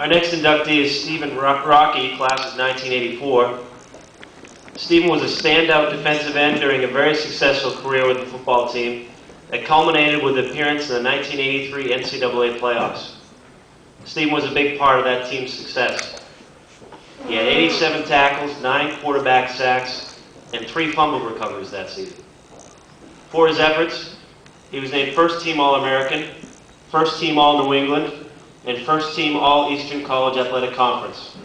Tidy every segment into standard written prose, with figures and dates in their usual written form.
Our next inductee is Stephen Raquet, class of 1984. Stephen was a standout defensive end during a very successful career with the football team that culminated with an appearance in the 1983 NCAA playoffs. Stephen was a big part of that team's success. He had 87 tackles, 9 quarterback sacks, and 3 fumble recoveries that season. For his efforts, he was named First Team All-American, First Team All-New England, and First Team All-Eastern College Athletic Conference.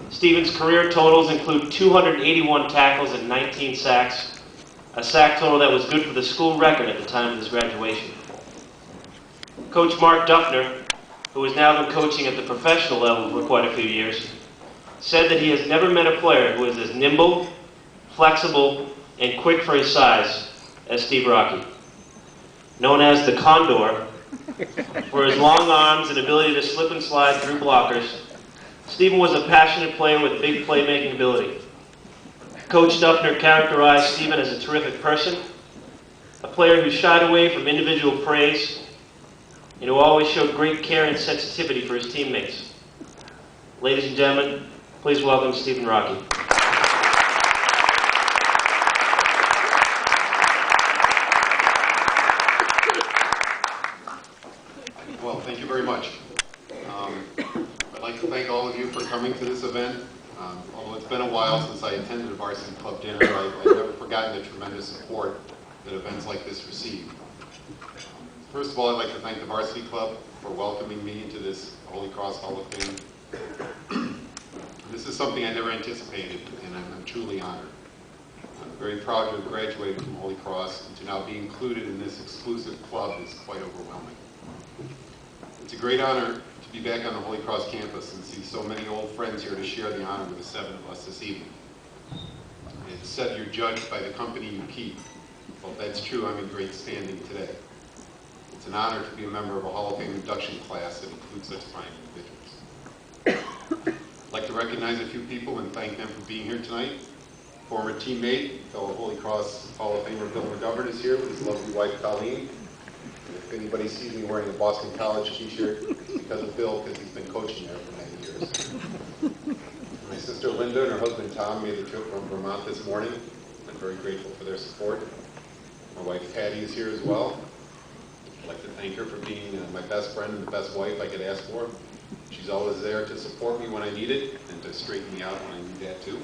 Stephen's career totals include 281 tackles and 19 sacks, a sack total that was good for the school record at the time of his graduation. Coach Mark Duffner, who has now been coaching at the professional level for quite a few years, said that he has never met a player who is as nimble, flexible, and quick for his size as Steve Raquet. Known as the Condor, for his long arms and ability to slip and slide through blockers, Stephen was a passionate player with big playmaking ability. Coach Duffner characterized Stephen as a terrific person, a player who shied away from individual praise, and who always showed great care and sensitivity for his teammates. Ladies and gentlemen, please welcome Stephen Raquet. Well, thank you very much. I'd like to thank all of you for coming to this event. Although it's been a while since I attended a varsity club dinner, I've never forgotten the tremendous support that events like this receive. First of all, I'd like to thank the varsity club for welcoming me into this Holy Cross Hall of Fame. This is something I never anticipated, and I'm truly honored. I'm very proud to have graduated from Holy Cross, and to now be included in this exclusive club is quite overwhelming. It's a great honor to be back on the Holy Cross campus and see so many old friends here to share the honor with the 7 of us this evening. It's said you're judged by the company you keep. Well, if that's true, I'm in great standing today. It's an honor to be a member of a Hall of Fame induction class that includes such fine individuals. I'd like to recognize a few people and thank them for being here tonight. Former teammate, fellow Holy Cross Hall of Famer Bill McGovern is here with his lovely wife Colleen. And if anybody sees me wearing a Boston College t-shirt, it's because of Bill, because he's been coaching there for many years. My sister Linda and her husband Tom made the trip from Vermont this morning. I'm very grateful for their support. My wife Patty is here as well. I'd like to thank her for being my best friend and the best wife I could ask for. She's always there to support me when I need it and to straighten me out when I need that too.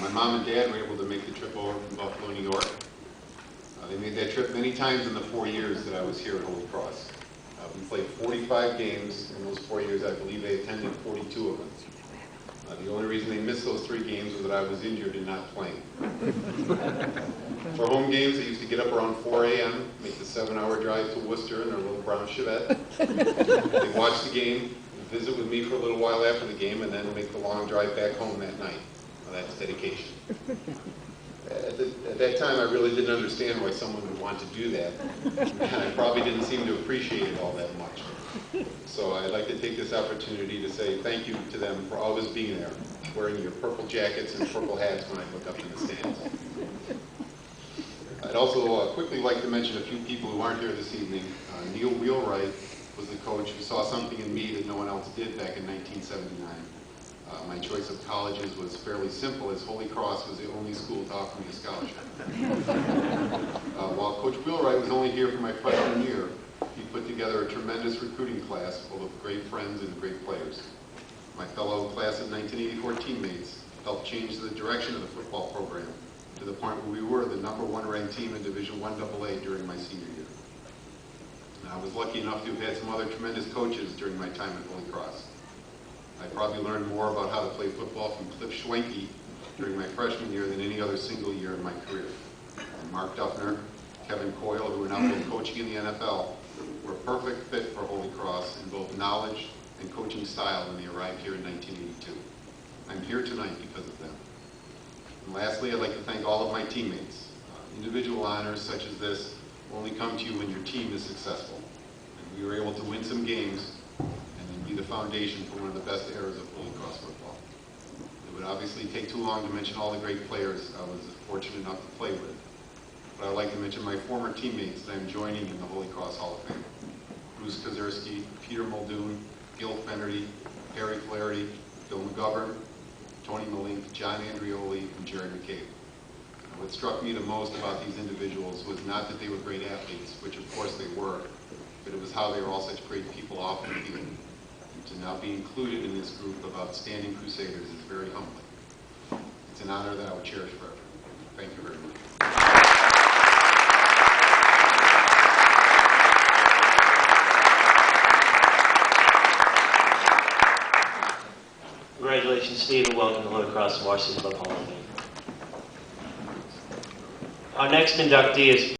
My mom and dad were able to make the trip over from Buffalo, New York. They made that trip many times in the 4 years that I was here at Holy Cross. We played 45 games in those 4 years. I believe they attended 42 of them. The only reason they missed those 3 games was that I was injured and not playing. For home games, they used to get up around 4 a.m., make the 7-hour drive to Worcester in their little brown Chevette. They'd watch the game, visit with me for a little while after the game, and then make the long drive back home that night. Well, that's dedication. At that time, I really didn't understand why someone would want to do that, and I probably didn't seem to appreciate it all that much. So I'd like to take this opportunity to say thank you to them for always being there, wearing your purple jackets and purple hats when I look up in the stands. I'd also quickly like to mention a few people who aren't here this evening. Neil Wheelwright was the coach who saw something in me that no one else did back in 1979. My choice of colleges was fairly simple, as Holy Cross was the only school to offer me a scholarship. While Coach Wheelwright was only here for my freshman year, he put together a tremendous recruiting class full of great friends and great players. My fellow class of 1984 teammates helped change the direction of the football program to the point where we were the #1 ranked team in Division I AA during my senior year. And I was lucky enough to have had some other tremendous coaches during my time at Holy Cross. I probably learned more about how to play football from Cliff Schwenke during my freshman year than any other single year in my career. And Mark Duffner, Kevin Coyle, who are now both coaching in the NFL, were a perfect fit for Holy Cross in both knowledge and coaching style when they arrived here in 1982. I'm here tonight because of them. And lastly, I'd like to thank all of my teammates. Individual honors such as this only come to you when your team is successful. And we were able to win some games and be the foundation for one of the best eras of Holy Cross football. It would obviously take too long to mention all the great players I was fortunate enough to play with. But I'd like to mention my former teammates that I'm joining in the Holy Cross Hall of Fame. Bruce Kozerski, Peter Muldoon, Gil Fennerty, Harry Flaherty, Bill McGovern, Tony Malink, John Andrioli, and Jerry McCabe. What struck me the most about these individuals was not that they were great athletes, which of course they were, but it was how they were all such great people off the field. And to now be included in this group of outstanding Crusaders is very humbling. It's an honor that I will cherish forever. Thank you very much. Congratulations, Steve, and welcome to Holy Cross Varsity Club Hall of Fame. Our next inductee is